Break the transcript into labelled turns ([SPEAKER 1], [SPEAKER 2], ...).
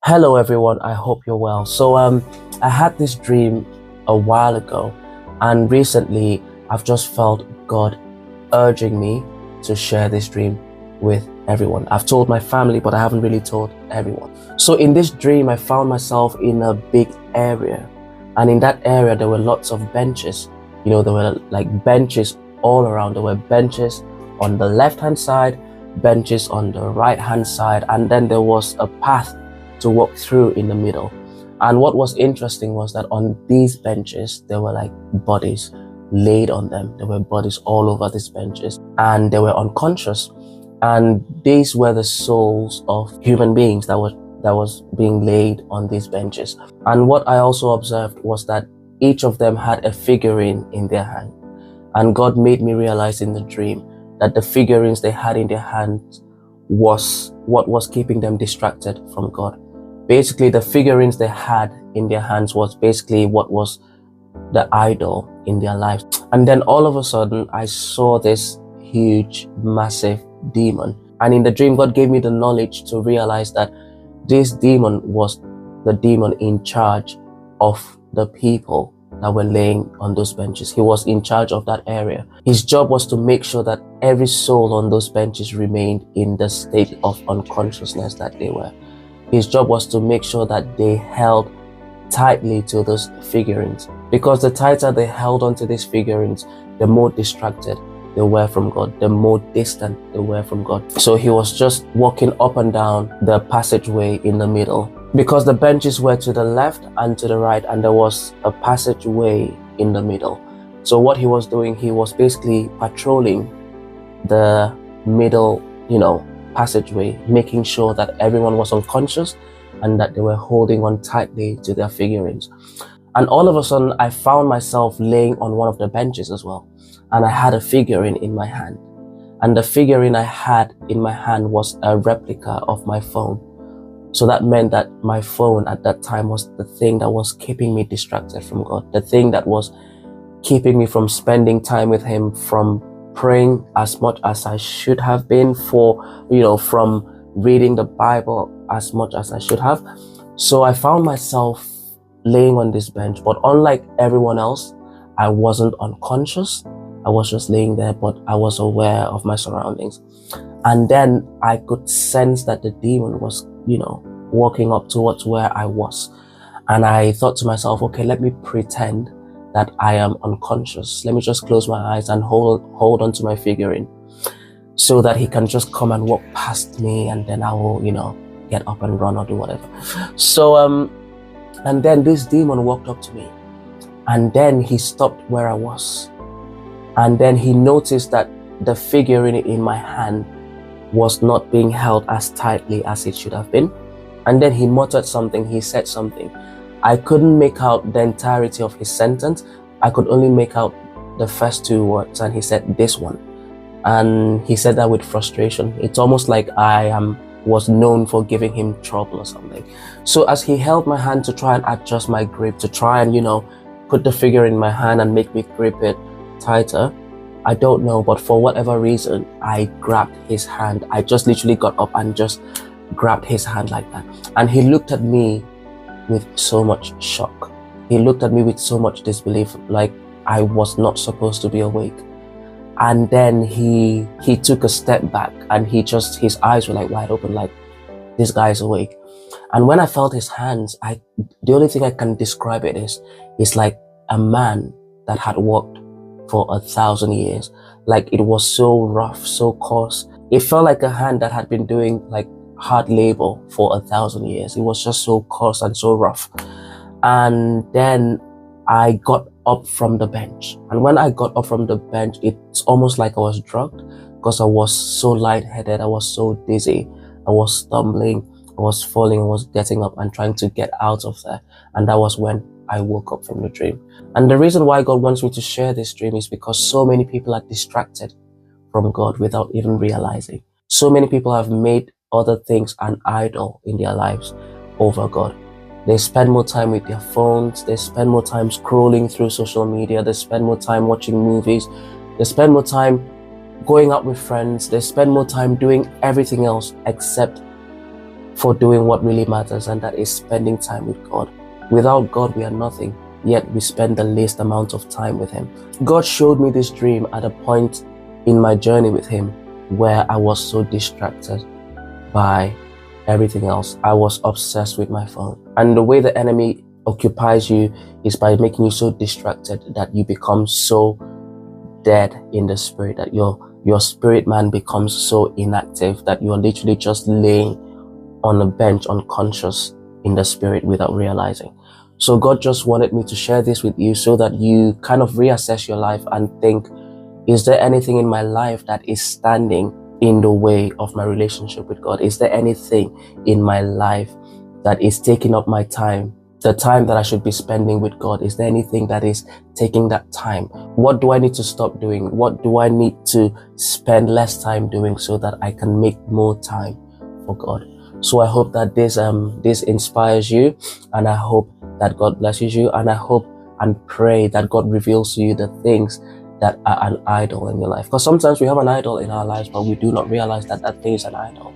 [SPEAKER 1] Hello everyone, I hope you're well. I had this dream a while ago, and recently I've just felt God urging me to share this dream with everyone. I've told my family, but I haven't really told everyone. So in this dream, I found myself in a big area, and in that area there were lots of benches. There were like benches all around. There were benches on the left hand side, benches on the right hand side, and then there was a path to walk through in the middle. And what was interesting was that on these benches, there were like bodies laid on them. There were bodies all over these benches, and they were unconscious. And these were the souls of human beings that was being laid on these benches. And what I also observed was that each of them had a figurine in their hand. And God made me realize in the dream that the figurines they had in their hands was what was keeping them distracted from God. Basically, the figurines they had in their hands was basically what was the idol in their lives. And then all of a sudden, I saw this huge, massive demon. And in the dream, God gave me the knowledge to realize that this demon was the demon in charge of the people that were laying on those benches. He was in charge of that area. His job was to make sure that every soul on those benches remained in the state of unconsciousness that they were. His job was to make sure that they held tightly to those figurines, because the tighter they held onto these figurines, the more distracted they were from God, the more distant they were from God. So he was just walking up and down the passageway in the middle, because the benches were to the left and to the right, and there was a passageway in the middle. So what he was doing, he was basically patrolling the middle, passageway, making sure that everyone was unconscious and that they were holding on tightly to their figurines. And all of a sudden, I found myself laying on one of the benches as well. And I had a figurine in my hand. And the figurine I had in my hand was a replica of my phone. So that meant that my phone at that time was the thing that was keeping me distracted from God, the thing that was keeping me from spending time with Him, from praying as much as I should have been, from reading the Bible as much as I should have. So I found myself laying on this bench, but unlike everyone else, I wasn't unconscious. I was just laying there, but I was aware of my surroundings. And then I could sense that the demon was, walking up towards where I was. And I thought to myself, okay, let me pretend that I am unconscious. Let me just close my eyes and hold onto my figurine so that he can just come and walk past me, and then I will, get up and run or do whatever. So, and then this demon walked up to me, and then he stopped where I was. And then he noticed that the figurine in my hand was not being held as tightly as it should have been. And then he muttered something, he said something. I couldn't make out the entirety of his sentence. I could only make out the first two words, and he said, "This one." And he said that with frustration. It's almost like I was known for giving him trouble or something. So as he held my hand to try and adjust my grip, to try and, put the figure in my hand and make me grip it tighter, I don't know, but for whatever reason, I grabbed his hand. I just literally got up and just grabbed his hand like that. And he looked at me with so much shock. He looked at me with so much disbelief, like I was not supposed to be awake. And then he took a step back, and his eyes were like wide open, like this guy's awake. And when I felt his hands, the only thing I can describe it is like a man that had walked for 1,000 years. Like it was so rough, so coarse. It felt like a hand that had been doing like hard labor for 1,000 years. It was just so coarse and so rough. And then I got up from the bench. And when I got up from the bench, it's almost like I was drugged, because I was so lightheaded. I was so dizzy. I was stumbling. I was falling. I was getting up and trying to get out of there. And that was when I woke up from the dream. And the reason why God wants me to share this dream is because so many people are distracted from God without even realizing. So many people have made other things an idol in their lives over God. They spend more time with their phones. They spend more time scrolling through social media. They spend more time watching movies. They spend more time going out with friends. They spend more time doing everything else except for doing what really matters, and that is spending time with God. Without God, we are nothing, yet we spend the least amount of time with Him. God showed me this dream at a point in my journey with Him where I was so distracted by everything else. I was obsessed with my phone. And the way the enemy occupies you is by making you so distracted that you become so dead in the spirit, that your spirit man becomes so inactive that you're literally just laying on a bench unconscious in the spirit without realizing. So God just wanted me to share this with you so that you kind of reassess your life and think, is there anything in my life that is standing in the way of my relationship with God? Is there anything in my life that is taking up my time, the time that I should be spending with God? Is there anything that is taking that time? What do I need to stop doing? What do I need to spend less time doing so that I can make more time for God? So I hope that this inspires you, and I hope that God blesses you, and I hope and pray that God reveals to you the things that are an idol in your life. Because sometimes we have an idol in our lives, but we do not realize that that thing is an idol.